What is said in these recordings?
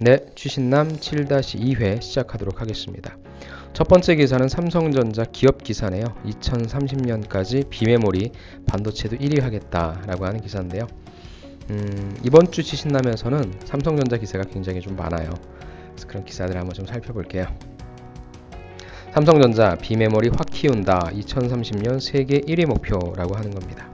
네, 추신남 7-2회 시작하도록 하겠습니다. 첫 번째 기사는 삼성전자 기업 기사네요. 2030년까지 비메모리 반도체도 1위 하겠다라고 하는 기사인데요. 이번 주 추신남에서는 삼성전자 기사가 굉장히 좀 많아요. 그래서 그런 기사들을 한번 좀 살펴볼게요. 삼성전자 비메모리 확 키운다. 2030년 세계 1위 목표라고 하는 겁니다.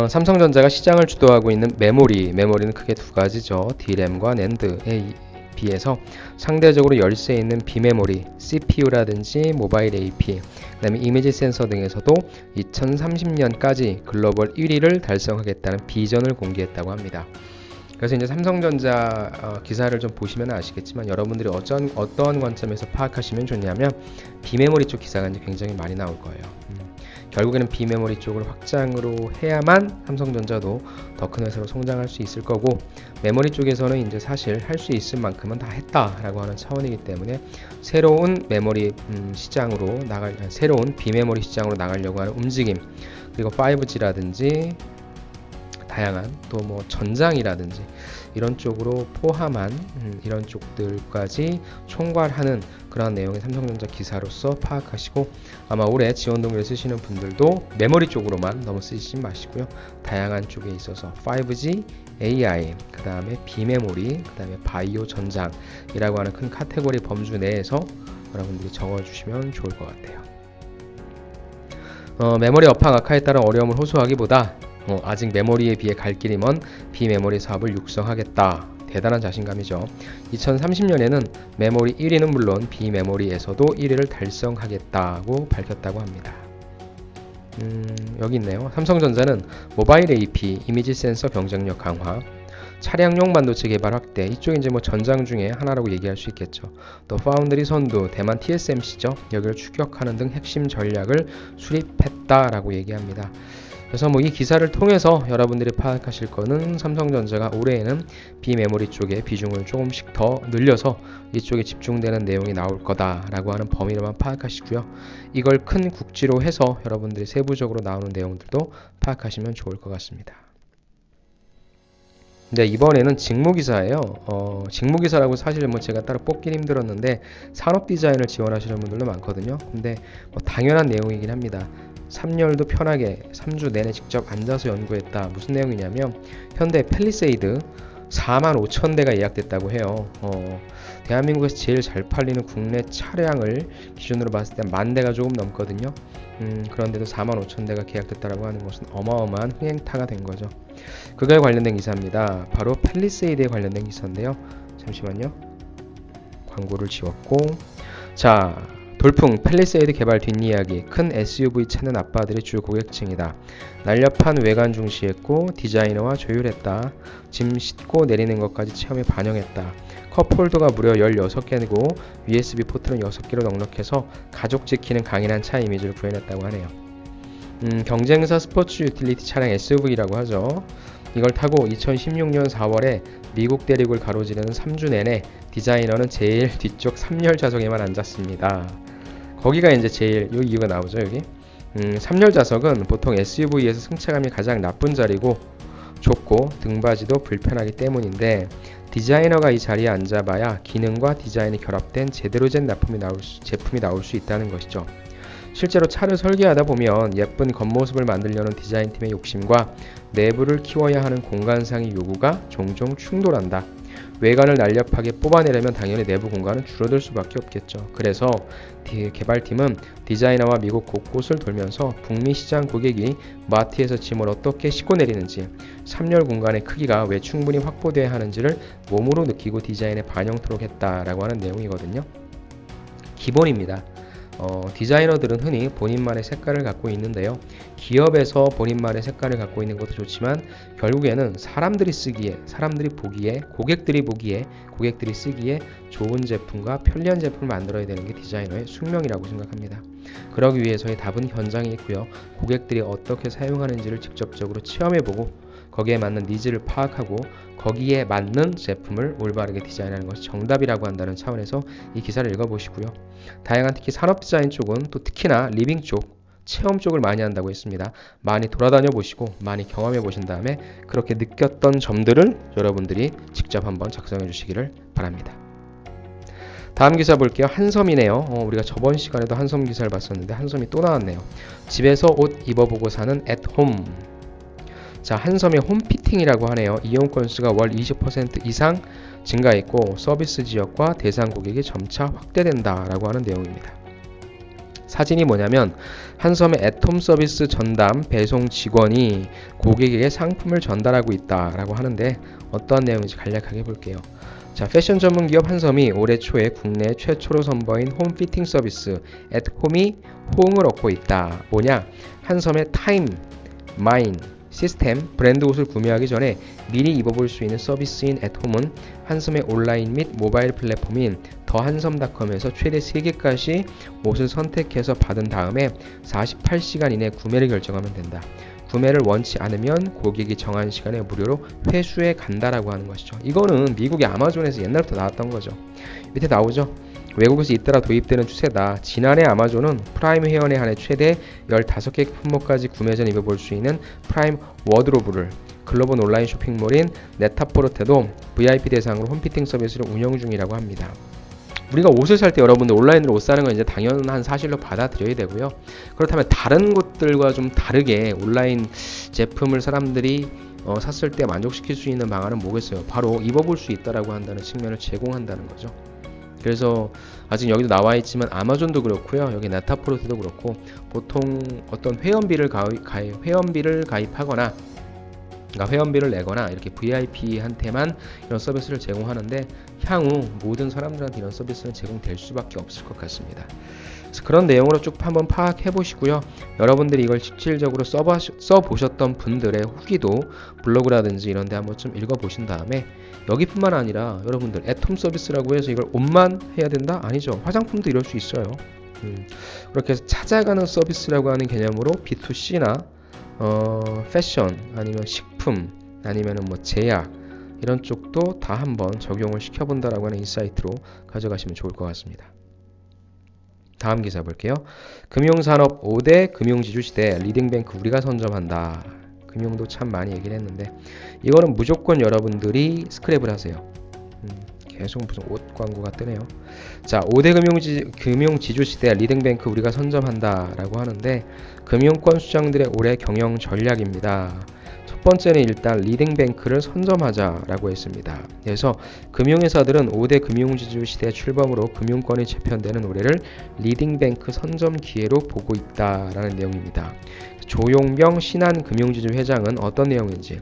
삼성전자가 시장을 주도하고 있는 메모리는 크게 두 가지죠. D램과 NAND에 비해서 상대적으로 열세 있는 비메모리, CPU라든지 모바일 AP, 그 다음에 이미지 센서 등에서도 2030년까지 글로벌 1위를 달성하겠다는 비전을 공개했다고 합니다. 그래서 이제 삼성전자 기사를 좀 보시면 아시겠지만 여러분들이 어떠한 관점에서 파악하시면 좋냐면 비메모리 쪽 기사가 이제 굉장히 많이 나올 거예요. 결국에는 비메모리 쪽을 확장으로 해야만 삼성전자도 더 큰 회사로 성장할 수 있을 거고, 메모리 쪽에서는 이제 사실 할 수 있을 만큼은 다 했다라고 하는 차원이기 때문에 새로운 메모리 새로운 비메모리 시장으로 나가려고 하는 움직임, 그리고 5G라든지 다양한 또 뭐 전장이라든지 이런 쪽으로 포함한 이런 쪽들까지 총괄하는 그런 내용의 삼성전자 기사로서 파악하시고, 아마 올해 지원동기를 쓰시는 분들도 메모리 쪽으로만 너무 쓰시지 마시고요. 다양한 쪽에 있어서 5G, AI, 그 다음에 비메모리, 그 다음에 바이오 전장이라고 하는 큰 카테고리 범주 내에서 여러분들이 적어주시면 좋을 것 같아요. 메모리 업황 악화에 따른 어려움을 호소하기보다 아직 메모리에 비해 갈 길이 먼 비메모리 사업을 육성하겠다. 대단한 자신감이죠. 2030년에는 메모리 1위는 물론 비메모리에서도 1위를 달성하겠다고 밝혔다고 합니다. 여기 있네요. 삼성전자는 모바일 AP, 이미지 센서 경쟁력 강화, 차량용 반도체 개발 확대, 이쪽이 이제 뭐 전장 중에 하나라고 얘기할 수 있겠죠. 또 파운드리 선두, 대만 TSMC죠. 여기를 추격하는 등 핵심 전략을 수립했다라고 얘기합니다. 그래서 뭐 이 기사를 통해서 여러분들이 파악하실 거는 삼성전자가 올해에는 비메모리 쪽에 비중을 조금씩 더 늘려서 이쪽에 집중되는 내용이 나올 거다라고 하는 범위로만 파악하시고요. 이걸 큰 국지로 해서 여러분들이 세부적으로 나오는 내용들도 파악하시면 좋을 것 같습니다. 네, 이번에는 직무기사예요. 직무기사라고 사실 뭐 제가 따로 뽑긴 힘들었는데 산업 디자인을 지원하시는 분들도 많거든요. 근데 뭐 당연한 내용이긴 합니다. 3열도 편하게 3주 내내 직접 앉아서 연구했다. 무슨 내용이냐면 현대 팰리세이드 45,000대가 예약됐다고 해요. 대한민국에서 제일 잘 팔리는 국내 차량을 기준으로 봤을 때 10,000대가 조금 넘거든요. 그런데도 45,000대가 계약됐다고 하는 것은 어마어마한 흥행타가 된 거죠. 그거에 관련된 기사입니다. 바로 팰리세이드에 관련된 기사인데요. 잠시만요. 광고를 지웠고, 자, 돌풍 팰리세이드 개발 뒷이야기. 큰 SUV 찾는 아빠들이 주 고객층이다. 날렵한 외관 중시했고 디자이너와 조율했다. 짐 싣고 내리는 것까지 체험에 반영했다. 컵홀더가 무려 16개고 USB 포트는 6개로 넉넉해서 가족 지키는 강인한 차 이미지를 구현했다고 하네요. 경쟁사 스포츠 유틸리티 차량 SUV라고 하죠. 이걸 타고 2016년 4월에 미국 대륙을 가로지르는 3주 내내 디자이너는 제일 뒤쪽 3열 좌석에만 앉았습니다. 거기가 이제 제일 여기 이유가 나오죠. 여기 3열 좌석은 보통 SUV에서 승차감이 가장 나쁜 자리고 좁고 등받이도 불편하기 때문인데, 디자이너가 이 자리에 앉아봐야 기능과 디자인이 결합된 제대로 된 제품이 나올 수 있다는 것이죠. 실제로 차를 설계하다 보면 예쁜 겉모습을 만들려는 디자인팀의 욕심과 내부를 키워야 하는 공간상의 요구가 종종 충돌한다. 외관을 날렵하게 뽑아내려면 당연히 내부 공간은 줄어들 수밖에 없겠죠. 그래서 개발팀은 디자이너와 미국 곳곳을 돌면서 북미 시장 고객이 마트에서 짐을 어떻게 싣고 내리는지, 3열 공간의 크기가 왜 충분히 확보돼야 하는지를 몸으로 느끼고 디자인에 반영토록 했다라고 하는 내용이거든요. 기본입니다. 디자이너들은 흔히 본인만의 색깔을 갖고 있는데요. 기업에서 본인만의 색깔을 갖고 있는 것도 좋지만 결국에는 사람들이 보기에, 고객들이 쓰기에 좋은 제품과 편리한 제품을 만들어야 되는 게 디자이너의 숙명이라고 생각합니다. 그러기 위해서의 답은 현장에 있고요. 고객들이 어떻게 사용하는지를 직접적으로 체험해보고 거기에 맞는 니즈를 파악하고 거기에 맞는 제품을 올바르게 디자인하는 것이 정답이라고 한다는 차원에서 이 기사를 읽어보시고요. 다양한 특히 산업 디자인 쪽은 또 특히나 리빙 쪽, 체험 쪽을 많이 한다고 했습니다. 많이 돌아다녀 보시고 많이 경험해 보신 다음에 그렇게 느꼈던 점들을 여러분들이 직접 한번 작성해 주시기를 바랍니다. 다음 기사 볼게요. 한섬이네요. 우리가 저번 시간에도 한섬 기사를 봤었는데 한섬이 또 나왔네요. 집에서 옷 입어보고 사는 @홈. 자, 한섬의 홈피팅이라고 하네요. 이용 건수가 월 20% 이상 증가했고 서비스 지역과 대상 고객이 점차 확대된다 라고 하는 내용입니다. 사진이 뭐냐면 한섬의 @홈 서비스 전담 배송 직원이 고객에게 상품을 전달하고 있다라고 하는데 어떤 내용인지 간략하게 볼게요. 자, 패션 전문 기업 한섬이 올해 초에 국내 최초로 선보인 홈 피팅 서비스 @홈이 호응을 얻고 있다. 뭐냐? 한섬의 타임, 마인, 시스템, 브랜드 옷을 구매하기 전에 미리 입어볼 수 있는 서비스인 @홈은 한섬의 온라인 및 모바일 플랫폼인 더한섬닷컴에서 최대 3개까지 옷을 선택해서 받은 다음에 48시간 이내 구매를 결정하면 된다. 구매를 원치 않으면 고객이 정한 시간에 무료로 회수해 간다라고 하는 것이죠. 이거는 미국의 아마존에서 옛날부터 나왔던 거죠. 밑에 나오죠. 외국에서 잇따라 도입되는 추세다. 지난해 아마존은 프라임 회원에 한해 최대 15개 품목까지 구매 전 입어볼 수 있는 프라임 워드로브를 글로벌 온라인 쇼핑몰인 네타포르테도 VIP 대상으로 홈피팅 서비스를 운영 중이라고 합니다. 우리가 옷을 살 때 여러분들 온라인으로 옷 사는 건 이제 당연한 사실로 받아들여야 되고요. 그렇다면 다른 곳들과 좀 다르게 온라인 제품을 사람들이 샀을 때 만족시킬 수 있는 방안은 뭐겠어요? 바로 입어볼 수 있다라고 한다는 측면을 제공한다는 거죠. 그래서 아직 여기도 나와 있지만 아마존도 그렇고요. 여기 네타포르트도 그렇고 보통 어떤 회원비를 가입하거나 그러니까 회원비를 내거나 이렇게 VIP한테만 이런 서비스를 제공하는데 향후 모든 사람들한테 이런 서비스는 제공될 수밖에 없을 것 같습니다. 그래서 그런 내용으로 쭉 한번 파악해 보시고요. 여러분들이 이걸 실질적으로 써보셨던 분들의 후기도 블로그라든지 이런 데 한번 좀 읽어보신 다음에 여기뿐만 아니라 여러분들 @홈 서비스라고 해서 이걸 옷만 해야 된다? 아니죠. 화장품도 이럴 수 있어요. 그렇게 해서 찾아가는 서비스라고 하는 개념으로 B2C나 패션 아니면 식품 아니면 뭐 제약 이런 쪽도 다 한번 적용을 시켜본다라고 하는 인사이트로 가져가시면 좋을 것 같습니다. 다음 기사 볼게요. 금융산업 5대 금융지주시대 리딩뱅크 우리가 선점한다. 금융도 참 많이 얘기를 했는데 이거는 무조건 여러분들이 스크랩을 하세요. 계속 무슨 옷 광고가 뜨네요. 자, 5대 금융지주시대 리딩뱅크 우리가 선점한다 라고 하는데 금융권 수장들의 올해 경영 전략입니다. 첫 번째는 일단 리딩뱅크를 선점하자라고 했습니다. 그래서 금융회사들은 5대 금융지주시대 출범으로 금융권이 재편되는 올해를 리딩뱅크 선점 기회로 보고 있다라는 내용입니다. 조용병 신한금융지주 회장은 어떤 내용인지,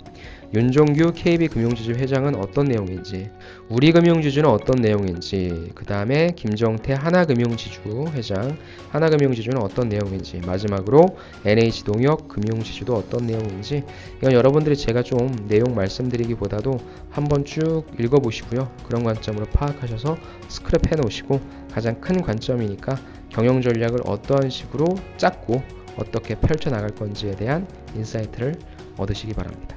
윤종규 KB금융지주 회장은 어떤 내용인지, 우리금융지주는 어떤 내용인지, 그 다음에 김정태 하나금융지주 회장, 하나금융지주는 어떤 내용인지, 마지막으로 NH농협금융지주도 어떤 내용인지, 이건 여러분들이 제가 좀 내용 말씀드리기보다도 한번 쭉 읽어보시고요. 그런 관점으로 파악하셔서 스크랩 해놓으시고 가장 큰 관점이니까 경영 전략을 어떠한 식으로 짰고 어떻게 펼쳐나갈 건지에 대한 인사이트를 얻으시기 바랍니다.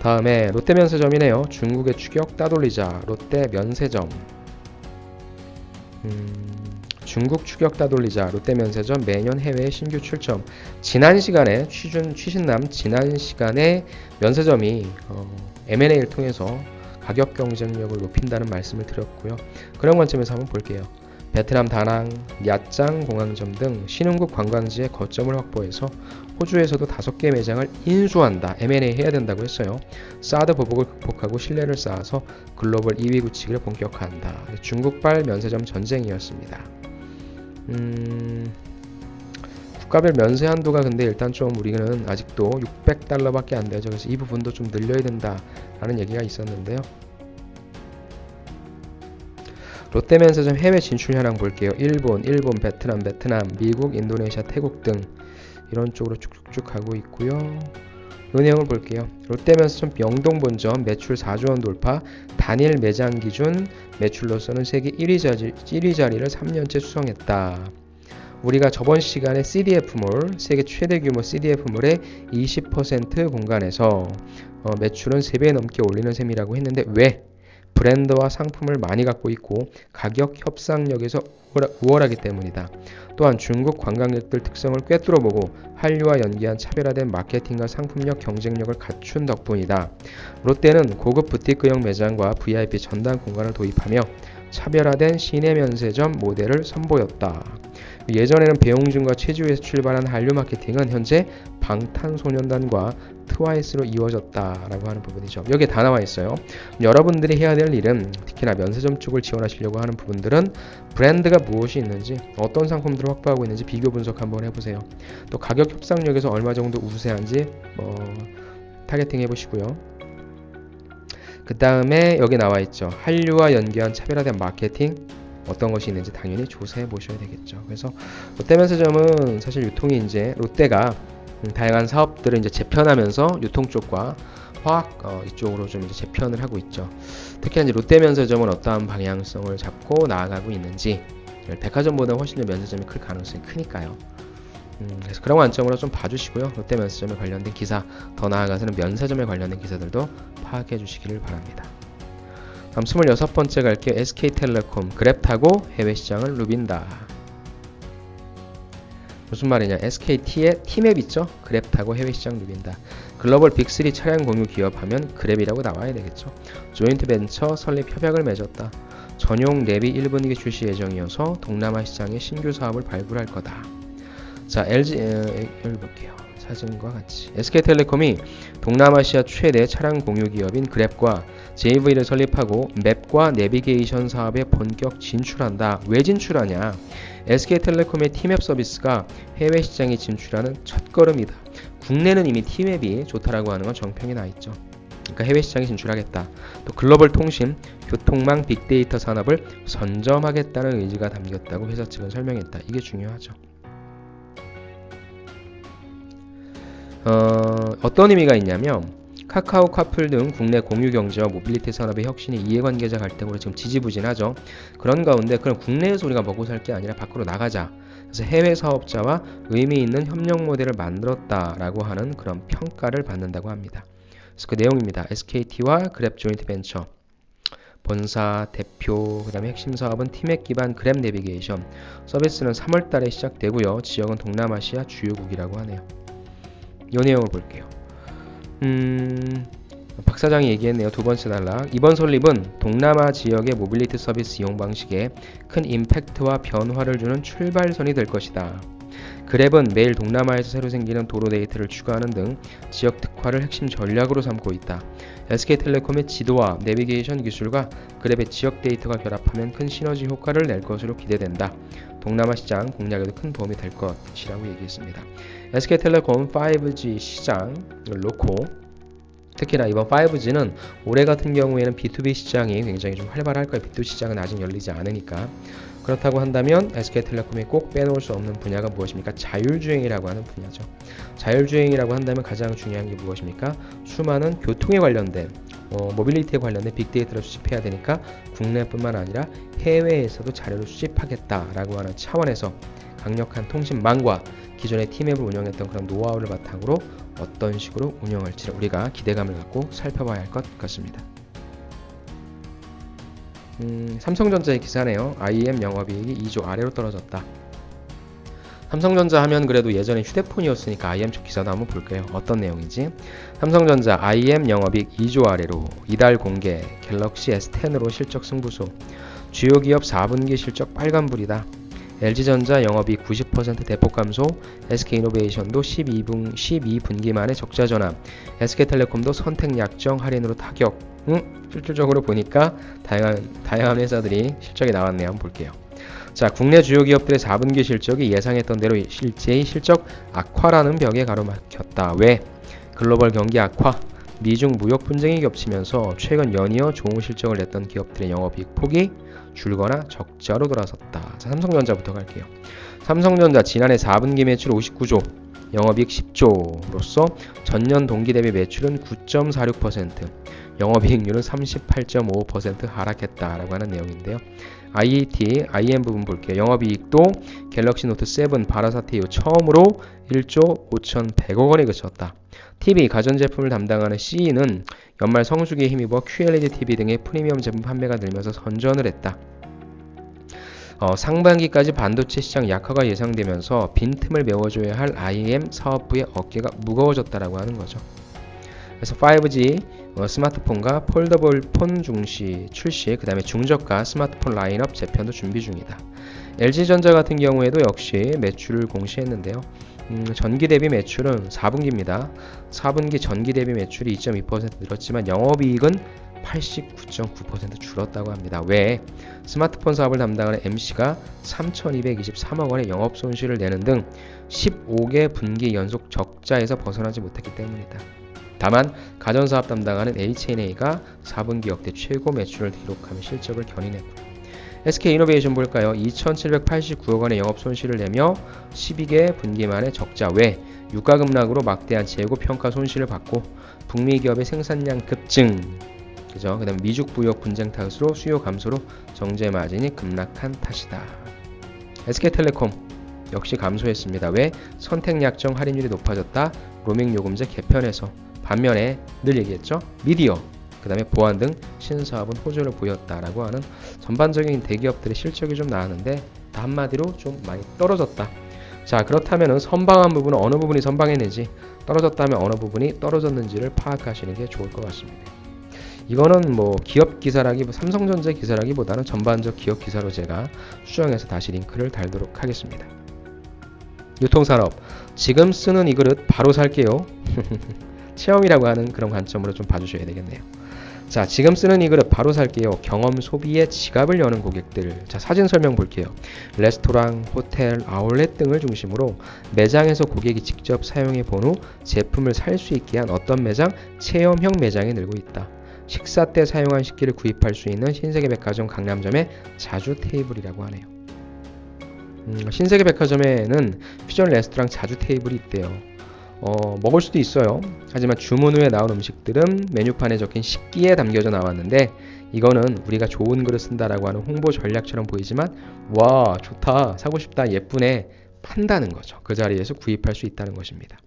다음에 롯데면세점이네요. 중국의 추격 따돌리자 롯데면세점. 중국 추격 따돌리자 롯데면세점 매년 해외 신규 출점. 지난 시간에 취신남 지난 시간에 면세점이 M&A를 통해서 가격 경쟁력을 높인다는 말씀을 드렸고요. 그런 관점에서 한번 볼게요. 베트남 다낭, 얏장 공항점 등 신흥국 관광지의 거점을 확보해서 호주에서도 5개 매장을 인수한다. M&A 해야 된다고 했어요. 사드 보복을 극복하고 신뢰를 쌓아서 글로벌 2위 굳히기를 본격화한다. 중국발 면세점 전쟁이었습니다. 국가별 면세 한도가 근데 일단 좀 우리는 아직도 $600밖에 안 되죠. 그래서 이 부분도 좀 늘려야 된다라는 얘기가 있었는데요. 롯데면세점 해외 진출 현황 볼게요. 일본, 베트남, 미국, 인도네시아, 태국 등 이런 쪽으로 쭉쭉 가고 있고요. 이 내용을 볼게요. 롯데면세점 명동 본점 매출 4조 원 돌파, 단일 매장 기준 매출로서는 세계 1위 자리를 3년째 수성했다. 우리가 저번 시간에 CDF몰, 세계 최대 규모 CDF몰의 20% 공간에서 매출은 3배 넘게 올리는 셈이라고 했는데 왜? 브랜드와 상품을 많이 갖고 있고 가격 협상력에서 우월하기 때문이다. 또한 중국 관광객들 특성을 꿰뚫어보고 한류와 연계한 차별화된 마케팅과 상품력 경쟁력을 갖춘 덕분이다. 롯데는 고급 부티크형 매장과 VIP 전당 공간을 도입하며 차별화된 시내 면세점 모델을 선보였다. 예전에는 배용준과 최지우에서 출발한 한류 마케팅은 현재 방탄소년단과 트와이스로 이루어졌다라고 하는 부분이죠. 여기에 다 나와 있어요. 여러분들이 해야 될 일은 특히나 면세점 쪽을 지원하시려고 하는 부분들은 브랜드가 무엇이 있는지, 어떤 상품들을 확보하고 있는지 비교 분석 한번 해보세요. 또 가격 협상력에서 얼마 정도 우세한지 타겟팅 해보시고요. 그 다음에 여기 나와 있죠. 한류와 연계한 차별화된 마케팅 어떤 것이 있는지 당연히 조사해 보셔야 되겠죠. 그래서 롯데면세점은 사실 유통이 이제 롯데가 다양한 사업들을 이제 재편하면서 유통 쪽과 화학 이쪽으로 좀 이제 재편을 하고 있죠. 특히 이제 롯데면세점은 어떠한 방향성을 잡고 나아가고 있는지, 백화점보다 훨씬 더 면세점이 클 가능성이 크니까요. 그래서 그런 관점으로 좀 봐주시고요. 롯데면세점에 관련된 기사, 더 나아가서는 면세점에 관련된 기사들도 파악해 주시기를 바랍니다. 다음 26번째 갈게요. SK텔레콤 그랩 타고 해외 시장을 누빈다. 무슨 말이냐? SKT의 T맵 있죠? 그랩 타고 해외 시장 누빈다. 글로벌 빅3 차량 공유 기업하면 그랩이라고 나와야 되겠죠. 조인트 벤처 설립 협약을 맺었다. 전용 랩이 1분기 출시 예정이어서 동남아 시장에 신규 사업을 발굴할 거다. 자, LG 여기 볼게요. 사진과 같이 SK텔레콤이 동남아시아 최대 차량 공유 기업인 그랩과 JV를 설립하고 맵과 내비게이션 사업에 본격 진출한다. 왜 진출하냐? SK텔레콤의 T맵 서비스가 해외 시장에 진출하는 첫걸음이다. 국내는 이미 T맵이 좋다라고 하는 건 정평이 나 있죠. 그러니까 해외 시장에 진출하겠다. 또 글로벌 통신, 교통망, 빅데이터 산업을 선점하겠다는 의지가 담겼다고 회사 측은 설명했다. 이게 중요하죠. 어떤 의미가 있냐면 카카오, 카풀 등 국내 공유 경제와 모빌리티 산업의 혁신이 이해관계자 갈등으로 지금 지지부진하죠. 그런 가운데 그럼 국내에서 우리가 먹고 살 게 아니라 밖으로 나가자. 그래서 해외 사업자와 의미 있는 협력 모델을 만들었다라고 하는 그런 평가를 받는다고 합니다. 그래서 그 내용입니다. SKT와 그랩 조인트 벤처 본사, 대표, 그 다음에 핵심 사업은 티맵 기반 그랩 내비게이션 서비스는 3월 달에 시작되고요. 지역은 동남아시아 주요국이라고 하네요. 이 내용을 볼게요. 박 사장이 얘기했네요. 두 번째 단락. 이번 설립은 동남아 지역의 모빌리티 서비스 이용 방식에 큰 임팩트와 변화를 주는 출발선이 될 것이다. 그랩은 매일 동남아에서 새로 생기는 도로 데이터를 추가하는 등 지역 특화를 핵심 전략으로 삼고 있다. SK텔레콤의 지도와 내비게이션 기술과 그랩의 지역 데이터가 결합하면 큰 시너지 효과를 낼 것으로 기대된다. 동남아 시장 공략에도 큰 도움이 될 것이라고 얘기했습니다. SK텔레콤 5G 시장을 놓고 특히나 이번 5G는 올해 같은 경우에는 B2B 시장이 굉장히 좀 활발할 거예요. B2C 시장은 아직 열리지 않으니까. 그렇다고 한다면 SK텔레콤이 꼭 빼놓을 수 없는 분야가 무엇입니까? 자율주행이라고 하는 분야죠. 자율주행이라고 한다면 가장 중요한 게 무엇입니까? 수많은 교통에 관련된 모빌리티에 관련된 빅데이터를 수집해야 되니까 국내뿐만 아니라 해외에서도 자료를 수집하겠다라고 하는 차원에서 강력한 통신망과 기존의 T맵을 운영했던 그런 노하우를 바탕으로 어떤 식으로 운영할지를 우리가 기대감을 갖고 살펴봐야 할 것 같습니다. 삼성전자의 기사네요. IM 영업이익이 2조 아래로 떨어졌다. 삼성전자 하면 그래도 예전에 휴대폰이었으니까 IM 쪽 기사도 한번 볼게요. 어떤 내용인지. 삼성전자 IM 영업이익 2조 아래로 이달 공개 갤럭시 S10으로 실적 승부수. 주요 기업 4분기 실적 빨간불이다. LG전자 영업이익 90% 대폭 감소, SK이노베이션도 12분기 만에 적자 전환, SK텔레콤도 선택 약정 할인으로 타격. 실질적으로 보니까 다양한 회사들이 실적이 나왔네요. 한번 볼게요. 자, 국내 주요 기업들의 4분기 실적이 예상했던 대로 실제의 실적 악화라는 벽에 가로막혔다. 왜? 글로벌 경기 악화, 미중 무역 분쟁이 겹치면서 최근 연이어 좋은 실적을 냈던 기업들의 영업이익 폭이 줄거나 적자로 돌아섰다. 자, 삼성전자부터 갈게요. 삼성전자 지난해 4분기 매출 59조, 영업이익 10조로서 전년 동기 대비 매출은 9.46%, 영업이익률은 38.5% 하락했다라고 하는 내용인데요. IM 부분 볼게요. 영업이익도 갤럭시 노트 7 발화 사태 이후 처음으로 1조 5,100억 원에 그쳤다. TV, 가전제품을 담당하는 CE는 연말 성수기에 힘입어 QLED TV 등의 프리미엄 제품 판매가 늘면서 선전을 했다. 상반기까지 반도체 시장 약화가 예상되면서 빈틈을 메워줘야 할 IM 사업부의 어깨가 무거워졌다라고 하는 거죠. 그래서 5G 스마트폰과 폴더블 폰 출시, 그 다음에 중저가 스마트폰 라인업 재편도 준비 중이다. LG전자 같은 경우에도 역시 매출을 공시했는데요. 전기 대비 매출은 4분기입니다. 4분기 전기 대비 매출이 2.2% 늘었지만 영업이익은 89.9% 줄었다고 합니다. 왜? 스마트폰 사업을 담당하는 MC가 3,223억 원의 영업 손실을 내는 등 15개 분기 연속 적자에서 벗어나지 못했기 때문이다. 다만 가전사업 담당하는 H&A가 4분기 역대 최고 매출을 기록하며 실적을 견인했고, SK이노베이션 볼까요? 2,789억 원의 영업 손실을 내며 12개 분기 만에 적자. 외 유가 급락으로 막대한 재고 평가 손실을 받고 북미 기업의 생산량 급증, 그죠? 그다음 미중 무역 분쟁 탓으로 수요 감소로 정제 마진이 급락한 탓이다. SK텔레콤 역시 감소했습니다. 왜? 선택 약정 할인율이 높아졌다. 로밍 요금제 개편에서. 반면에 늘 얘기했죠. 미디어, 그 다음에 보안 등 신사업은 호조를 보였다라고 하는 전반적인 대기업들의 실적이 좀 나왔는데 다 한마디로 좀 많이 떨어졌다. 자, 그렇다면 선방한 부분은 어느 부분이 선방했는지, 떨어졌다면 어느 부분이 떨어졌는지를 파악하시는 게 좋을 것 같습니다. 이거는 뭐 기업 기사라기, 삼성전자 기사라기보다는 전반적 기업 기사로 제가 수정해서 다시 링크를 달도록 하겠습니다. 유통산업, 지금 쓰는 이 그릇 바로 살게요. 체험이라고 하는 그런 관점으로 좀 봐주셔야 되겠네요. 자, 지금 쓰는 이 그릇 바로 살게요. 경험 소비에 지갑을 여는 고객들. 자, 사진 설명 볼게요. 레스토랑, 호텔, 아울렛 등을 중심으로 매장에서 고객이 직접 사용해 본 후 제품을 살 수 있게 한 어떤 매장? 체험형 매장이 늘고 있다. 식사 때 사용한 식기를 구입할 수 있는 신세계백화점 강남점의 자주 테이블이라고 하네요. 신세계백화점에는 퓨전 레스토랑 자주 테이블이 있대요. 먹을 수도 있어요. 하지만 주문 후에 나온 음식들은 메뉴판에 적힌 식기에 담겨져 나왔는데, 이거는 우리가 좋은 그릇 쓴다라고 하는 홍보 전략처럼 보이지만, 와 좋다, 사고 싶다, 예쁘네, 판다는 거죠. 그 자리에서 구입할 수 있다는 것입니다.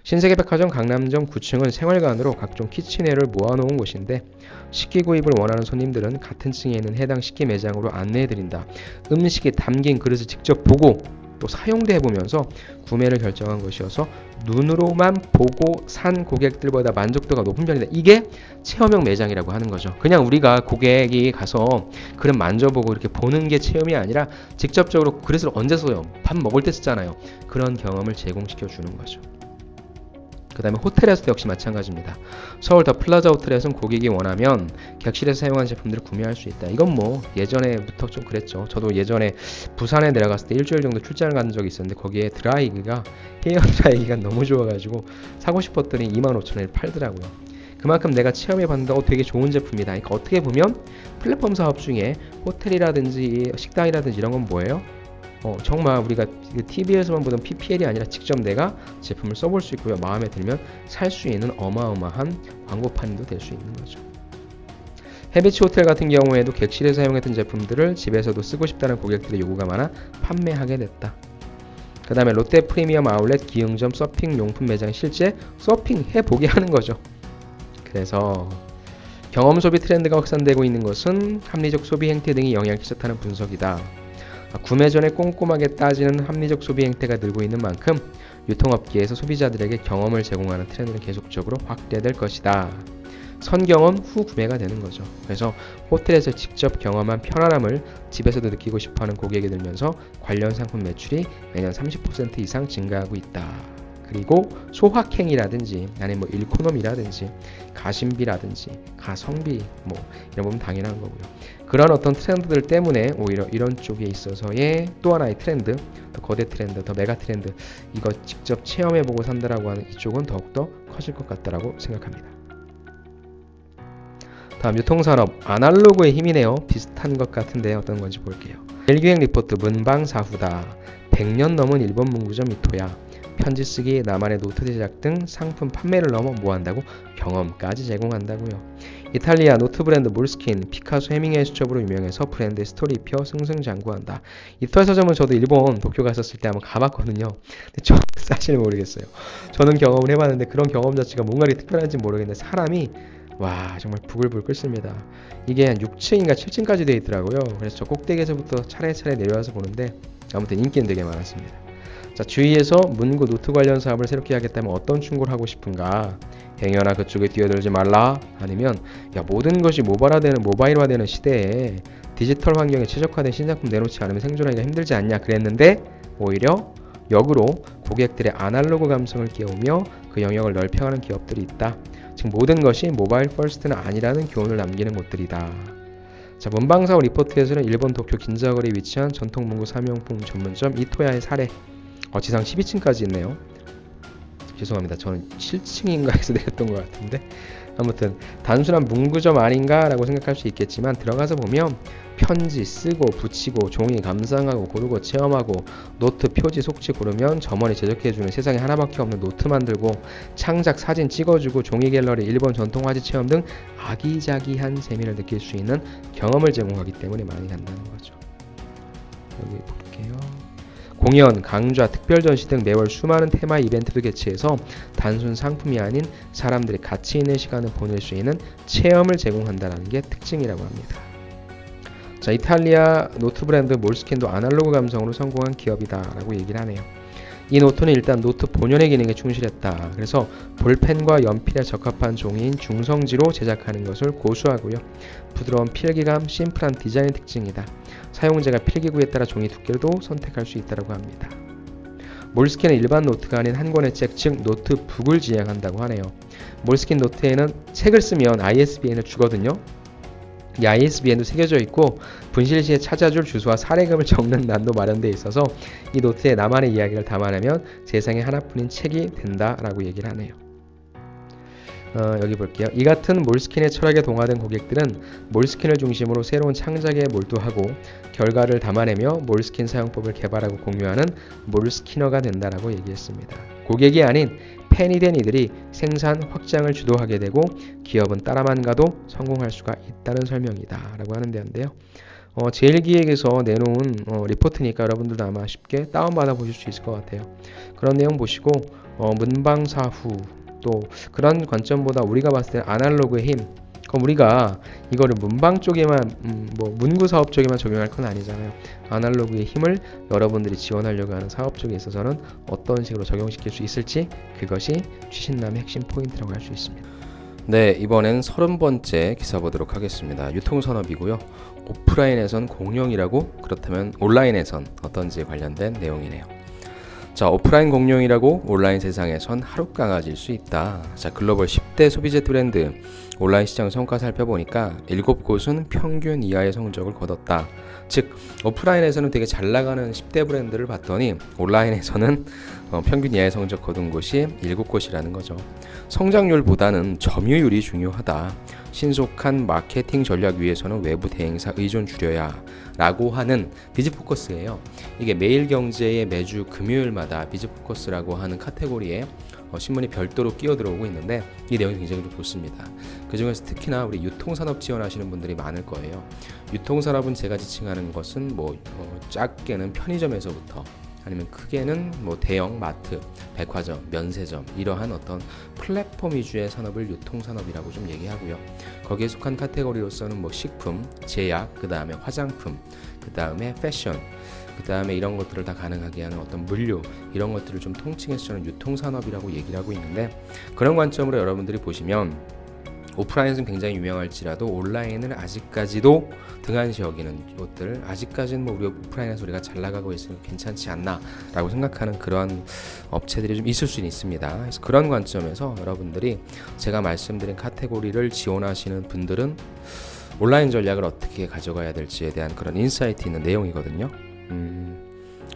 신세계백화점 강남점 9층은 생활관으로 각종 키친웨어를 모아놓은 곳인데, 식기 구입을 원하는 손님들은 같은 층에 있는 해당 식기 매장으로 안내해드린다. 음식이 담긴 그릇을 직접 보고 또 사용도 해보면서 구매를 결정한 것이어서 눈으로만 보고 산 고객들보다 만족도가 높은 편이다. 이게 체험형 매장이라고 하는 거죠. 그냥 우리가 고객이 가서 그릇 만져보고 이렇게 보는 게 체험이 아니라 직접적으로 그릇을 언제 써요? 밥 먹을 때 쓰잖아요. 그런 경험을 제공시켜 주는 거죠. 그 다음에 호텔에서도 역시 마찬가지입니다. 서울 더 플라자 호텔에서는 고객이 원하면 객실에서 사용한 제품들을 구매할 수 있다. 이건 뭐 예전에부터 좀 그랬죠. 저도 예전에 부산에 내려갔을 때 일주일 정도 출장을 간 적이 있었는데, 거기에 드라이기가, 헤어 드라이기가 너무 좋아가지고 사고 싶었더니 25,000원에 팔더라고요. 그만큼 내가 체험해봤는데 되게 좋은 제품이다. 그러니까 어떻게 보면 플랫폼 사업 중에 호텔이라든지 식당이라든지 이런 건 뭐예요? 정말 우리가 TV에서만 보던 PPL이 아니라 직접 내가 제품을 써볼 수 있고요. 마음에 들면 살 수 있는 어마어마한 광고판도 될 수 있는 거죠. 해비치 호텔 같은 경우에도 객실에 사용했던 제품들을 집에서도 쓰고 싶다는 고객들의 요구가 많아 판매하게 됐다. 그 다음에 롯데 프리미엄 아울렛 기흥점 서핑 용품 매장 실제 서핑해보게 하는 거죠. 그래서 경험 소비 트렌드가 확산되고 있는 것은 합리적 소비 행태 등이 영향을 끼쳤다는 분석이다. 구매 전에 꼼꼼하게 따지는 합리적 소비 행태가 늘고 있는 만큼 유통업계에서 소비자들에게 경험을 제공하는 트렌드는 계속적으로 확대될 것이다. 선경험 후 구매가 되는 거죠. 그래서 호텔에서 직접 경험한 편안함을 집에서도 느끼고 싶어하는 고객이 늘면서 관련 상품 매출이 매년 30% 이상 증가하고 있다. 그리고 소확행이라든지 아니면 뭐 일코노미라든지 가심비라든지 가성비 뭐 이런 부분 당연한 거고요. 그런 어떤 트렌드들 때문에 오히려 이런 쪽에 있어서의 또 하나의 트렌드, 더 거대 트렌드, 더 메가 트렌드, 이거 직접 체험해보고 산다라고 하는 이쪽은 더욱더 커질 것 같다라고 생각합니다. 다음 유통산업, 아날로그의 힘이네요. 비슷한 것 같은데 어떤 건지 볼게요. 벨기행 리포트 문방사후다. 100년 넘은 일본 문구점 이토야. 편지 쓰기, 나만의 노트 제작 등 상품 판매를 넘어 뭐 한다고? 경험까지 제공한다고요. 이탈리아 노트 브랜드 몰스킨, 피카소, 해밍웨이 수첩으로 유명해서 브랜드의 스토리 입혀 승승장구한다. 이털 서점은 저도 일본 도쿄 갔었을 때 한번 가봤거든요. 근데 저는 사실 모르겠어요. 저는 경험을 해봤는데 그런 경험 자체가 뭔가 특별한지 모르겠는데 사람이 와 정말 부글부글 끓습니다. 이게 한 6층인가 7층까지 되어 있더라고요. 그래서 저 꼭대기에서부터 차례차례 내려와서 보는데 아무튼 인기는 되게 많았습니다. 자, 주위에서 문구 노트 관련 사업을 새롭게 하겠다면 어떤 충고를 하고 싶은가? 행여나 그쪽에 뛰어들지 말라. 아니면 야 모든 것이 모바일화되는 시대에 디지털 환경에 최적화된 신상품 내놓지 않으면 생존하기가 힘들지 않냐 그랬는데 오히려 역으로 고객들의 아날로그 감성을 깨우며 그 영역을 넓혀가는 기업들이 있다. 즉 모든 것이 모바일 퍼스트는 아니라는 교훈을 남기는 곳들이다. 자, 문방사원 리포트에서는 일본 도쿄 긴자거리에 위치한 전통 문구 사명품 전문점 이토야의 사례 지상 12층까지 있네요. 죄송합니다. 저는 7층인가 해서 내렸던 것 같은데 아무튼 단순한 문구점 아닌가 라고 생각할 수 있겠지만 들어가서 보면 편지 쓰고 붙이고 종이 감상하고 고르고 체험하고 노트 표지 속지 고르면 점원이 제작해주는 세상에 하나밖에 없는 노트 만들고 창작 사진 찍어주고 종이 갤러리 일본 전통 화지 체험 등 아기자기한 재미를 느낄 수 있는 경험을 제공하기 때문에 많이 간다는 거죠. 여기 볼게요. 공연, 강좌, 특별 전시 등 매월 수많은 테마 이벤트를 개최해서 단순 상품이 아닌 사람들이 가치 있는 시간을 보낼 수 있는 체험을 제공한다는 게 특징이라고 합니다. 자, 이탈리아 노트 브랜드 몰스킨도 아날로그 감성으로 성공한 기업이다라고 얘기를 하네요. 이 노트는 일단 노트 본연의 기능에 충실했다. 그래서 볼펜과 연필에 적합한 종이인 중성지로 제작하는 것을 고수하고요. 부드러운 필기감, 심플한 디자인 특징이다. 사용자가 필기구에 따라 종이 두께도 선택할 수 있다고 합니다. 몰스킨은 일반 노트가 아닌 한 권의 책, 즉 노트북을 지향한다고 하네요. 몰스킨 노트에는 책을 쓰면 ISBN을 주거든요. 이 ISBN도 새겨져 있고 분실 시에 찾아줄 주소와 사례금을 적는 난도 마련되어 있어서 이 노트에 나만의 이야기를 담아내면 세상에 하나뿐인 책이 된다라고 얘기를 하네요. 여기 볼게요. 이 같은 몰스킨의 철학에 동화된 고객들은 몰스킨을 중심으로 새로운 창작에 몰두하고 결과를 담아내며 몰스킨 사용법을 개발하고 공유하는 몰스키너가 된다라고 얘기했습니다. 고객이 아닌 팬이 된 이들이 생산 확장을 주도하게 되고 기업은 따라만 가도 성공할 수가 있다는 설명이다 라고 하는 데인데요. 제일기획에서 내놓은 리포트니까 여러분들도 아마 쉽게 다운받아 보실 수 있을 것 같아요. 그런 내용 보시고 문방사후 또 그런 관점보다 우리가 봤을 때 아날로그의 힘, 그럼 우리가 이거를 문방 쪽에만 문구 사업 쪽에만 적용할 건 아니잖아요. 아날로그의 힘을 여러분들이 지원하려고 하는 사업 쪽에 있어서는 어떤 식으로 적용시킬 수 있을지 그것이 취신남의 핵심 포인트라고 할 수 있습니다. 네, 이번엔 30번째 기사 보도록 하겠습니다. 유통산업이고요. 오프라인에선 공룡이라고, 그렇다면 온라인에선 어떤지에 관련된 내용이네요. 자, 오프라인 공룡이라고 온라인 세상에선 하룻강아지일 수 있다. 자, 글로벌 10대 소비재 브랜드 온라인 시장 성과 살펴보니까 7곳은 평균 이하의 성적을 거뒀다. 즉 오프라인에서는 되게 잘 나가는 10대 브랜드를 봤더니 온라인에서는 평균 이하의 성적 거둔 곳이 7곳이라는 거죠. 성장률보다는 점유율이 중요하다. 신속한 마케팅 전략 위해서는 외부 대행사 의존 줄여야 라고 하는 비즈포커스예요. 이게 매일경제의 매주 금요일마다 비즈포커스라고 하는 카테고리에 신문이 별도로 끼어들어오고 있는데 이 내용이 굉장히 좀 좋습니다. 그 중에서 특히나 우리 유통산업 지원하시는 분들이 많을 거예요. 유통산업은 제가 지칭하는 것은 작게는 편의점에서부터 아니면 크게는 대형 마트, 백화점, 면세점 이러한 어떤 플랫폼 위주의 산업을 유통산업이라고 좀 얘기하고요. 거기에 속한 카테고리로서는 식품, 제약, 그 다음에 화장품, 그 다음에 패션, 그 다음에 이런 것들을 다 가능하게 하는 어떤 물류 이런 것들을 좀 통칭해서 저는 유통산업이라고 얘기를 하고 있는데 그런 관점으로 여러분들이 보시면 오프라인은 굉장히 유명할지라도 온라인을 아직까지도 등한시 여기는 것들 아직까지는 우리 오프라인에서 우리가 잘 나가고 있으면 괜찮지 않나 라고 생각하는 그런 업체들이 좀 있을 수는 있습니다. 그래서 그런 관점에서 여러분들이 제가 말씀드린 카테고리를 지원하시는 분들은 온라인 전략을 어떻게 가져가야 될지에 대한 그런 인사이트 있는 내용이거든요.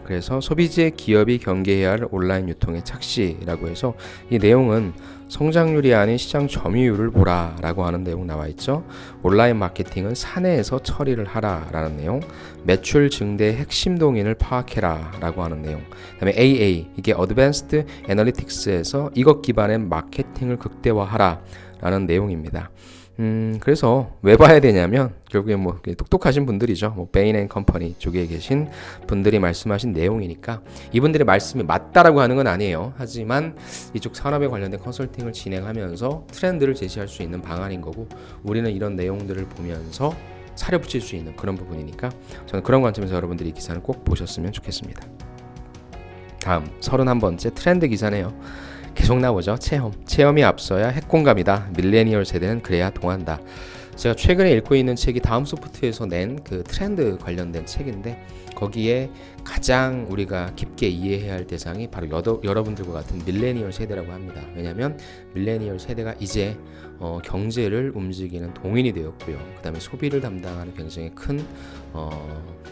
그래서 소비재 기업이 경계해야 할 온라인 유통의 착시라고 해서 이 내용은 성장률이 아닌 시장 점유율을 보라라고 하는 내용 나와 있죠. 온라인 마케팅은 사내에서 처리를 하라라는 내용, 매출 증대의 핵심 동인을 파악해라라고 하는 내용, 그다음에 AA 이게 Advanced Analytics에서 이것 기반의 마케팅을 극대화하라라는 내용입니다. 그래서 왜 봐야 되냐면 결국에 뭐 똑똑하신 분들이죠. 뭐 베인 앤 컴퍼니 쪽에 계신 분들이 말씀하신 내용이니까 이분들의 말씀이 맞다라고 하는 건 아니에요. 하지만 이쪽 산업에 관련된 컨설팅을 진행하면서 트렌드를 제시할 수 있는 방안인 거고 우리는 이런 내용들을 보면서 사려 붙일 수 있는 그런 부분이니까 저는 그런 관점에서 여러분들이 이 기사를 꼭 보셨으면 좋겠습니다. 다음 31번째 트렌드 기사네요. 계속 나오죠. 체험이 앞서야 핵공감이다. 밀레니얼 세대는 그래야 동한다. 제가 최근에 읽고 있는 책이 다음 소프트에서 낸 그 트렌드 관련된 책인데 거기에 가장 우리가 깊게 이해해야 할 대상이 바로 여러분들과 같은 밀레니얼 세대라고 합니다. 왜냐하면 밀레니얼 세대가 이제 경제를 움직이는 동인이 되었고요. 그 다음에 소비를 담당하는 굉장히 큰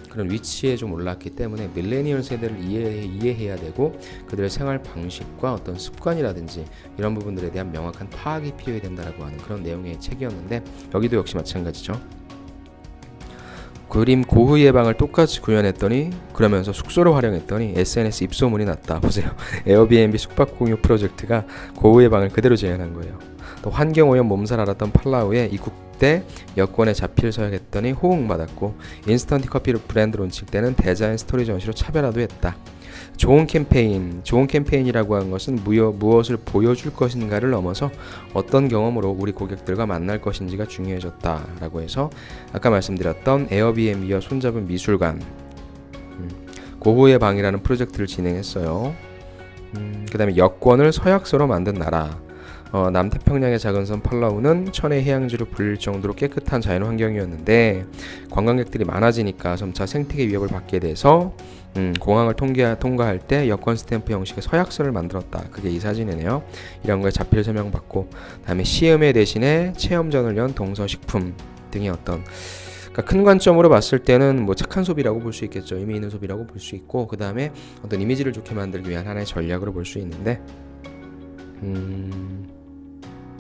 그런 위치에 좀 올랐기 때문에 밀레니얼 세대를 이해해야 되고 그들의 생활 방식과 어떤 습관이라든지 이런 부분들에 대한 명확한 파악이 필요해야 된다라고 하는 그런 내용의 책이었는데 여기도 역시 마찬가지죠. 그림 고흐 예방을 똑같이 구현했더니 그러면서 숙소로 활용했더니 SNS 입소문이 났다. 보세요. 에어비앤비 숙박 공유 프로젝트가 고흐 예방을 그대로 재현한 거예요. 또 환경오염 몸살 앓았던 팔라우에 이국대 여권에 자필 서약했더니 호응받았고 인스턴트 커피 브랜드 론칭 때는 데자인 스토리 전시로 차별화도 했다. 좋은 캠페인이라고 하는 것은 무엇을 보여줄 것인가를 넘어서 어떤 경험으로 우리 고객들과 만날 것인지가 중요해졌다라고 해서 아까 말씀드렸던 에어비앤비와 손잡은 미술관 고흐의 방이라는 프로젝트를 진행했어요. 그 다음에 여권을 서약서로 만든 나라 남태평양의 작은 섬 팔라우는 천혜 해양지로 불릴 정도로 깨끗한 자연 환경이었는데 관광객들이 많아지니까 점차 생태계 위협을 받게 돼서 공항을 통과할 때 여권 스탬프 형식의 서약서를 만들었다. 그게 이 사진이네요. 이런 거에 자필 서명받고 다음에 시음회 대신에 체험전을 연 동서식품 등의 어떤 그러니까 큰 관점으로 봤을 때는 뭐 착한 소비라고 볼 수 있겠죠. 의미 있는 소비라고 볼 수 있고 그 다음에 어떤 이미지를 좋게 만들기 위한 하나의 전략으로 볼 수 있는데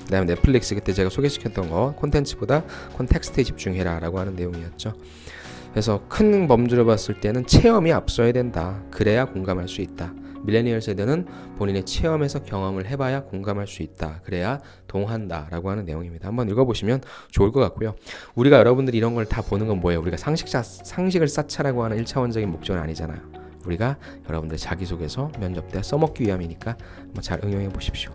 그다음에 넷플릭스 그때 제가 소개시켰던 거 콘텐츠보다 콘텍스트에 집중해라 라고 하는 내용이었죠. 그래서 큰 범주로 봤을 때는 체험이 앞서야 된다. 그래야 공감할 수 있다. 밀레니얼 세대는 본인의 체험에서 경험을 해봐야 공감할 수 있다. 그래야 동한다 라고 하는 내용입니다. 한번 읽어보시면 좋을 것 같고요. 우리가 여러분들이 이런 걸 다 보는 건 뭐예요? 우리가 상식을 쌓자라고 하는 1차원적인 목적은 아니잖아요. 우리가 여러분들 자기소개서 면접 때 써먹기 위함이니까 한번 잘 응용해 보십시오.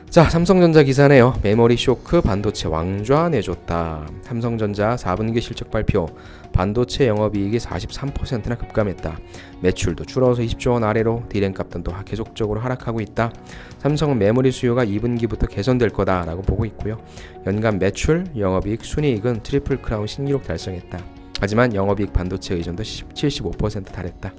자, 삼성전자 기사네요. 메모리 쇼크 반도체 왕좌 내줬다. 삼성전자 4분기 실적 발표. 반도체 영업이익이 43%나 급감했다. 매출도 줄어서 20조 원 아래로 디램 값도 계속적으로 하락하고 있다. 삼성은 메모리 수요가 2분기부터 개선될 거다라고 보고 있고요. 연간 매출, 영업이익, 순이익은 트리플 크라운 신기록 달성했다. 하지만 영업이익 반도체 의존도 75% 달했다.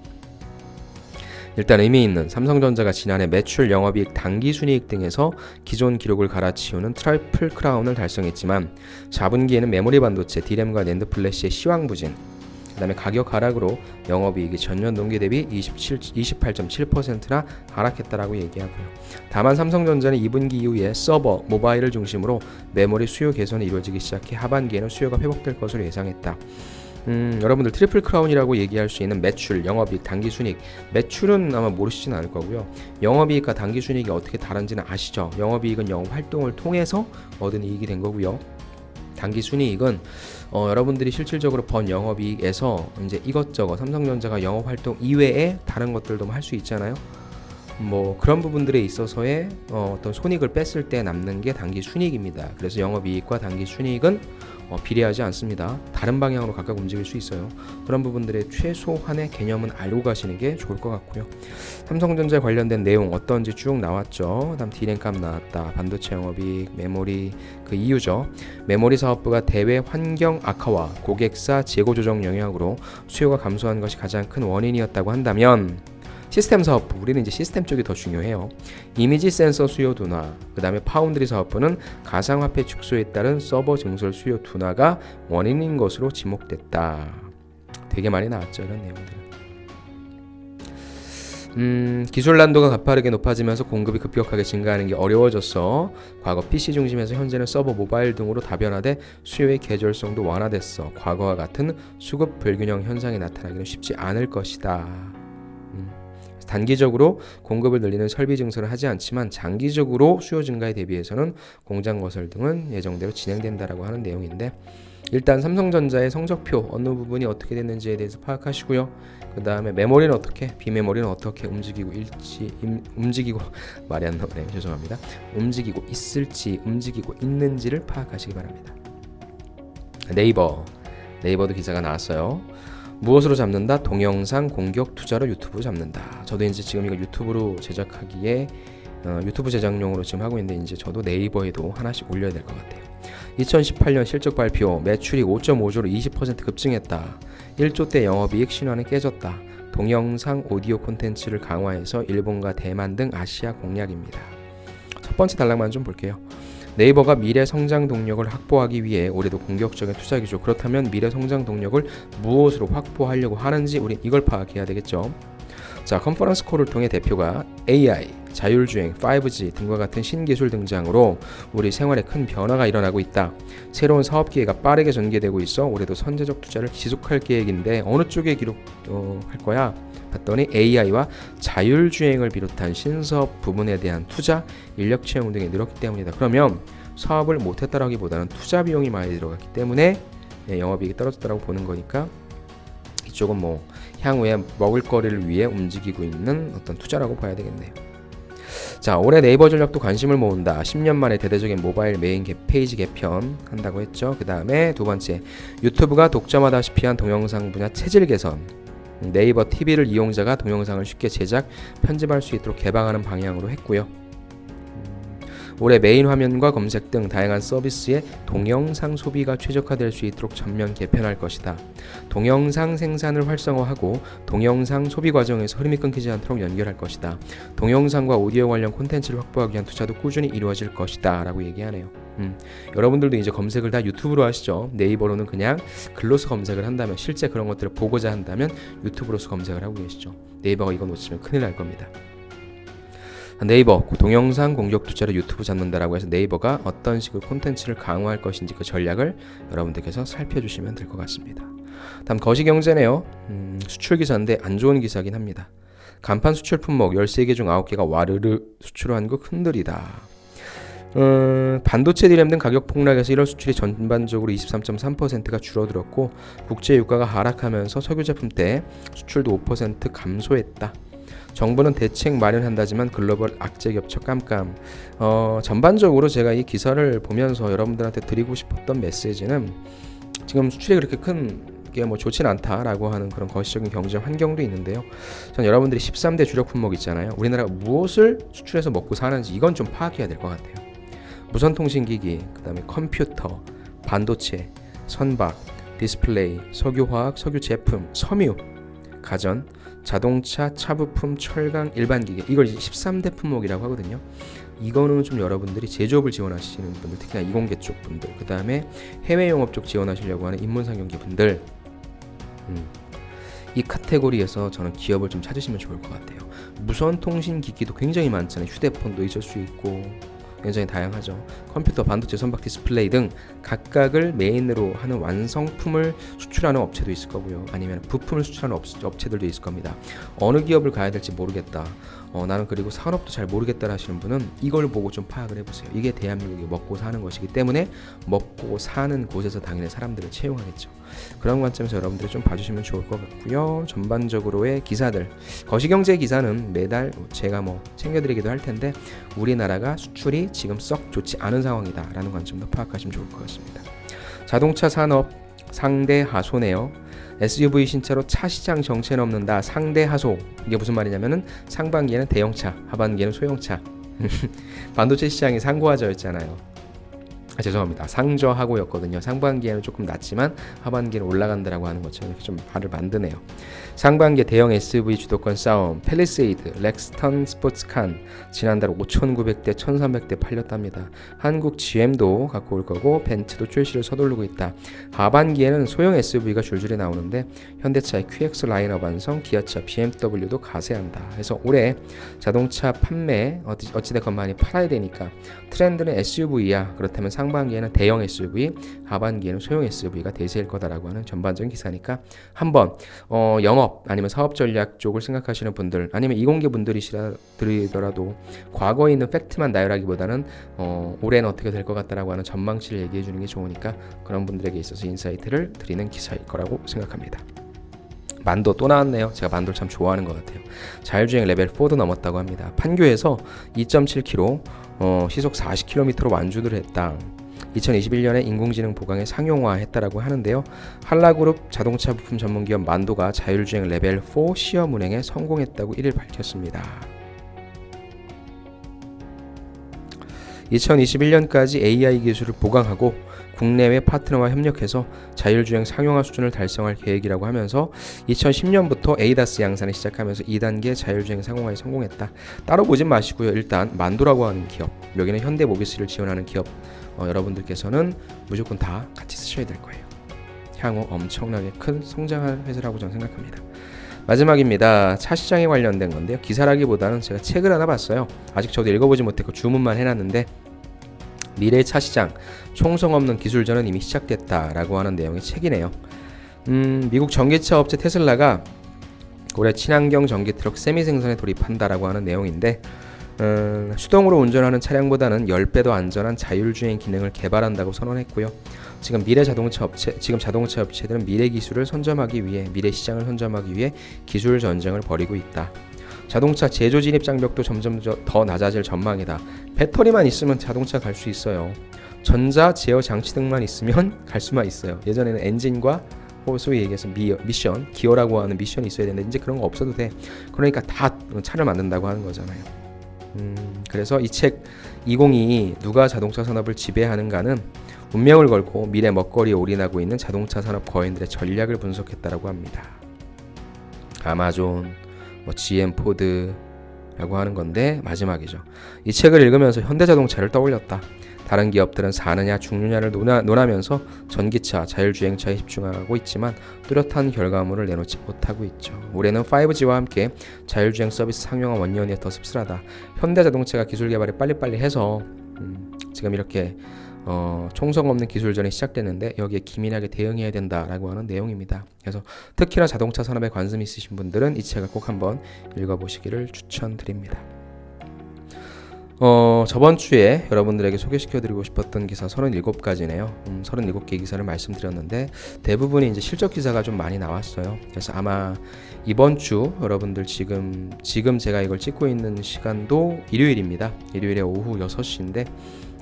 일단 의미 있는 삼성전자가 지난해 매출, 영업이익, 당기순이익 등에서 기존 기록을 갈아치우는 트리플 크라운을 달성했지만 4분기에는 메모리 반도체, 디램과 낸드 플래시의 시황부진, 그 다음에 가격 하락으로 영업이익이 전년 동기 대비 28.7%나 하락했다라고 얘기하고요. 다만 삼성전자는 2분기 이후에 서버, 모바일을 중심으로 메모리 수요 개선이 이루어지기 시작해 하반기에는 수요가 회복될 것으로 예상했다. 여러분들 트리플 크라운이라고 얘기할 수 있는 매출, 영업이익, 당기순이익. 매출은 아마 모르시진 않을 거고요. 영업이익과 당기순이익이 어떻게 다른지는 아시죠? 영업이익은 영업활동을 통해서 얻은 이익이 된 거고요. 당기순이익은 여러분들이 실질적으로 번 영업이익에서 이제 이것저것 삼성전자가 영업활동 이외에 다른 것들도 할 수 있잖아요. 뭐 그런 부분들에 있어서의 어떤 손익을 뺐을 때 남는 게 당기순이익입니다. 그래서 영업이익과 당기순이익은 비례하지 않습니다. 다른 방향으로 각각 움직일 수 있어요. 그런 부분들의 최소한의 개념은 알고 가시는 게 좋을 것 같고요. 삼성전자 관련된 내용 어떤지 쭉 나왔죠. 그다음 디램 값 나왔다. 반도체 영업이익, 메모리 그 이유죠. 메모리 사업부가 대외 환경 악화와 고객사 재고 조정 영향으로 수요가 감소한 것이 가장 큰 원인이었다고 한다면 시스템 사업부, 우리는 이제 시스템 쪽이 더 중요해요. 이미지 센서 수요 둔화, 그 다음에 파운드리 사업부는 가상화폐 축소에 따른 서버 증설 수요 둔화가 원인인 것으로 지목됐다. 되게 많이 나왔죠, 이런 내용들. 기술 난도가 가파르게 높아지면서 공급이 급격하게 증가하는 게 어려워졌어. 과거 PC 중심에서 현재는 서버, 모바일 등으로 다변화돼 수요의 계절성도 완화됐어. 과거와 같은 수급 불균형 현상이 나타나기는 쉽지 않을 것이다. 단기적으로 공급을 늘리는 설비 증설을 하지 않지만 장기적으로 수요 증가에 대비해서는 공장 건설 등은 예정대로 진행된다라고 하는 내용인데, 일단 삼성전자의 성적표 어느 부분이 어떻게 됐는지에 대해서 파악하시고요. 그 다음에 메모리는 어떻게, 비메모리는 어떻게 움직이고 말이 안 나오네요. 죄송합니다. 움직이고 있을지, 움직이고 있는지를 파악하시기 바랍니다. 네이버도 기사가 나왔어요. 무엇으로 잡는다? 동영상 공격 투자로 유튜브 잡는다. 저도 이제 지금 이거 유튜브로 제작하기에 유튜브 제작용으로 지금 하고 있는데, 이제 저도 네이버에도 하나씩 올려야 될 것 같아요. 2018년 실적 발표, 매출이 5.5조로 20% 급증했다. 1조대 영업이익 신화는 깨졌다. 동영상 오디오 콘텐츠를 강화해서 일본과 대만 등 아시아 공략입니다. 첫 번째 단락만 좀 볼게요. 네이버가 미래 성장 동력을 확보하기 위해 올해도 공격적인 투자 기조. 그렇다면 미래 성장 동력을 무엇으로 확보하려고 하는지 우린 이걸 파악해야 되겠죠. 자, 컨퍼런스 콜을 통해 대표가 AI, 자율주행, 5G 등과 같은 신기술 등장으로 우리 생활에 큰 변화가 일어나고 있다. 새로운 사업 기회가 빠르게 전개되고 있어 올해도 선제적 투자를 지속할 계획인데 어느 쪽에 할 거야? 봤더니 AI와 자율주행을 비롯한 신사업 부분에 대한 투자, 인력 채용 등이 늘었기 때문이다. 그러면 사업을 못했다라기보다는 투자 비용이 많이 들어갔기 때문에 영업이익이 떨어졌다고 보는 거니까 이쪽은 뭐 향후에 먹을거리를 위해 움직이고 있는 어떤 투자라고 봐야 되겠네요. 자, 올해 네이버 전략도 관심을 모은다. 10년 만에 대대적인 모바일 메인 페이지 개편 한다고 했죠. 그 다음에 두 번째, 유튜브가 독점하다시피 한 동영상 분야 체질 개선. 네이버 TV를 이용자가 동영상을 쉽게 제작, 편집할 수 있도록 개방하는 방향으로 했고요. 올해 메인 화면과 검색 등 다양한 서비스에 동영상 소비가 최적화될 수 있도록 전면 개편할 것이다. 동영상 생산을 활성화하고 동영상 소비 과정에서 흐름이 끊기지 않도록 연결할 것이다. 동영상과 오디오 관련 콘텐츠를 확보하기 위한 투자도 꾸준히 이루어질 것이다 라고 얘기하네요. 여러분들도 이제 검색을 다 유튜브로 하시죠. 네이버로는 그냥 글로서 검색을 한다면, 실제 그런 것들을 보고자 한다면 유튜브로서 검색을 하고 계시죠. 네이버가 이거 놓치면 큰일 날 겁니다. 네이버 동영상 공격 투자로 유튜브 잡는다라고 해서 네이버가 어떤 식으로 콘텐츠를 강화할 것인지 그 전략을 여러분들께서 살펴주시면 될 것 같습니다. 다음 거시경제네요. 수출 기사인데 안 좋은 기사긴 합니다. 간판 수출 품목 13개 중 9개가 와르르 수출 한국 흔들리다. 반도체 디램 등 가격 폭락에서 1월 수출이 전반적으로 23.3%가 줄어들었고 국제 유가가 하락하면서 석유 제품대 수출도 5% 감소했다. 정부는 대책 마련한다지만 글로벌 악재 겹쳐 깜깜. 전반적으로 제가 이 기사를 보면서 여러분들한테 드리고 싶었던 메시지는 지금 수출이 그렇게 큰 게 뭐 좋진 않다라고 하는 그런 거시적인 경제 환경도 있는데요. 전 여러분들이 13대 주력 품목 있잖아요. 우리나라가 무엇을 수출해서 먹고 사는지 이건 좀 파악해야 될 것 같아요. 무선통신기기, 그다음에 컴퓨터, 반도체, 선박, 디스플레이, 석유화학, 석유제품, 섬유, 가전, 자동차, 차부품, 철강, 일반기계, 이걸 13대 품목이라고 하거든요. 이거는 좀 여러분들이 제조업을 지원하시는 분들, 특히나 이공계 쪽 분들, 그 다음에 해외 영업 쪽 지원하시려고 하는 인문상경기 분들, 이 카테고리에서 저는 기업을 좀 찾으시면 좋을 것 같아요. 무선통신기기도 굉장히 많잖아요. 휴대폰도 있을 수 있고 굉장히 다양하죠. 컴퓨터, 반도체, 선박, 디스플레이 등 각각을 메인으로 하는 완성품을 수출하는 업체도 있을 거고요. 아니면 부품을 수출하는 업체들도 있을 겁니다. 어느 기업을 가야 될지 모르겠다. 나는 그리고 산업도 잘 모르겠다 하시는 분은 이걸 보고 좀 파악을 해보세요. 이게 대한민국이 먹고 사는 것이기 때문에 먹고 사는 곳에서 당연히 사람들을 채용하겠죠. 그런 관점에서 여러분들이 좀 봐주시면 좋을 것 같고요. 전반적으로의 기사들, 거시경제 기사는 매달 제가 뭐 챙겨드리기도 할 텐데 우리나라가 수출이 지금 썩 좋지 않은 상황이다라는 관점도 파악하시면 좋을 것 같습니다. 자동차 산업 상대 하소네요. SUV 신차로 차 시장 정체 넘는다. 상대 하소. 이게 무슨 말이냐면은 상반기에는 대형차, 하반기에는 소형차. 반도체 시장이 상고하저였잖아요. 죄송합니다. 상저하고였거든요. 상반기에는 조금 낮지만 하반기는 올라간다라고 하는 것처럼 이렇게 좀 말을 만드네요. 상반기 대형 SUV 주도권 싸움, 팰리세이드, 렉스턴 스포츠칸 지난달 5,900대, 1,300대 팔렸답니다. 한국 GM도 갖고 올 거고 벤츠도 출시를 서두르고 있다. 하반기에는 소형 SUV가 줄줄이 나오는데 현대차의 QX 라인업 완성, 기아차, BMW도 가세한다. 그래서 올해 자동차 판매 어찌됐건 많이 팔아야 되니까 트렌드는 SUV야. 그렇다면 상반기에는 대형 SUV, 하반기에는 소형 SUV가 대세일 거다라고 하는 전반적인 기사니까 한번 영업 아니면 사업 전략 쪽을 생각하시는 분들 아니면 이공계 분들이시더라도 과거에 있는 팩트만 나열하기보다는 올해는 어떻게 될 것 같다라고 하는 전망치를 얘기해 주는 게 좋으니까 그런 분들에게 있어서 인사이트를 드리는 기사일 거라고 생각합니다. 만도 또 나왔네요. 제가 만도를 참 좋아하는 것 같아요. 자율주행 레벨 4도 넘었다고 합니다. 판교에서 2.7km 시속 40km로 완주를 했다. 2021년에 인공지능 보강에 상용화했다라고 하는데요. 한라그룹 자동차 부품 전문기업 만도가 자율주행 레벨 4 시험 운행에 성공했다고 1일 밝혔습니다. 2021년까지 AI 기술을 보강하고 국내외 파트너와 협력해서 자율주행 상용화 수준을 달성할 계획이라고 하면서 2010년부터 ADAS 양산을 시작하면서 2단계 자율주행 상용화에 성공했다. 따로 보진 마시고요. 일단 만도라고 하는 기업, 여기는 현대모비스를 지원하는 기업 여러분들께서는 무조건 다 같이 쓰셔야 될 거예요. 향후 엄청나게 큰 성장할 회사라고 저는 생각합니다. 마지막입니다. 차 시장에 관련된 건데요. 기사라기보다는 제가 책을 하나 봤어요. 아직 저도 읽어보지 못했고 주문만 해놨는데 미래의 차 시장 총성 없는 기술전은 이미 시작됐다라고 하는 내용의 책이네요. 미국 전기차 업체 테슬라가 올해 친환경 전기 트럭 세미 생산에 돌입한다라고 하는 내용인데 수동으로 운전하는 차량보다는 10배 더 안전한 자율주행 기능을 개발한다고 선언했고요. 지금 자동차 업체들은 미래 기술을 선점하기 위해 미래 시장을 선점하기 위해 기술 전쟁을 벌이고 있다. 자동차 제조 진입 장벽도 점점 더 낮아질 전망이다. 배터리만 있으면 자동차 갈 수 있어요. 전자 제어 장치 등만 있으면 갈 수만 있어요. 예전에는 엔진과 소위 얘기해서 미션, 기어라고 하는 미션이 있어야 되는데 이제 그런 거 없어도 돼. 그러니까 다 차를 만든다고 하는 거잖아요. 그래서 이 책 2022 누가 자동차 산업을 지배하는가는 운명을 걸고 미래 먹거리에 올인하고 있는 자동차 산업 거인들의 전략을 분석했다라고 합니다. 아마존, GM 포드라고 하는 건데 마지막이죠. 이 책을 읽으면서 현대자동차를 떠올렸다. 다른 기업들은 사느냐 죽느냐를 논하면서 전기차, 자율주행차에 집중하고 있지만 뚜렷한 결과물을 내놓지 못하고 있죠. 올해는 5G와 함께 자율주행 서비스 상용화 원년이 더 씁쓸하다. 현대자동차가 기술 개발을 빨리빨리 해서 지금 이렇게 총성 없는 기술전이 시작됐는데 여기에 기민하게 대응해야 된다라고 하는 내용입니다. 그래서 특히나 자동차 산업에 관심 있으신 분들은 이 책을 꼭 한번 읽어보시기를 추천드립니다. 저번 주에 여러분들에게 소개시켜드리고 싶었던 기사 37가지네요. 37개 기사를 말씀드렸는데 대부분이 이제 실적 기사가 좀 많이 나왔어요. 그래서 아마 이번 주 여러분들 지금 제가 이걸 찍고 있는 시간도 일요일입니다. 일요일에 오후 6시인데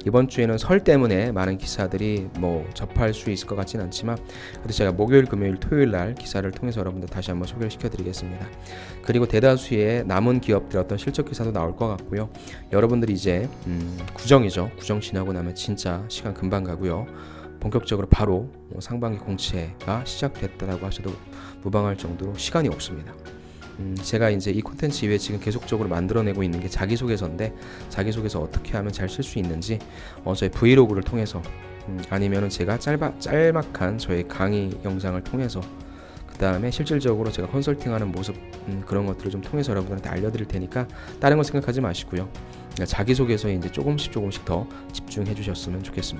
이번 주에는 설 때문에 많은 기사들이 접할 수 있을 것 같지는 않지만 그래도 제가 목요일, 금요일, 토요일 날 기사를 통해서 여러분들 다시 한번 소개를 시켜드리겠습니다. 그리고 대다수의 남은 기업들 어떤 실적 기사도 나올 것 같고요. 여러분들이 이제 구정이죠. 구정 지나고 나면 진짜 시간 금방 가고요. 본격적으로 바로 상반기 공채가 시작됐다고 하셔도 무방할 정도로 시간이 없습니다. 제가 이제 이 콘텐츠 이후에 지금 계속적으로 만들어내고 있는 게 자기소개서인데 자기소개서 어떻게 하면 잘 쓸 수 있는지 저희 브이로그를 통해서 아니면은 제가 짤막한 저의 강의 영상을 통해서 그 다음에 실질적으로 제가 컨설팅하는 모습 그런 것들을 좀 통해서 여러분들한테 알려드릴 테니까 다른 거 생각하지 마시고요. 자기소개서에 이제 조금씩 더 집중해 주셨으면 좋겠습니다.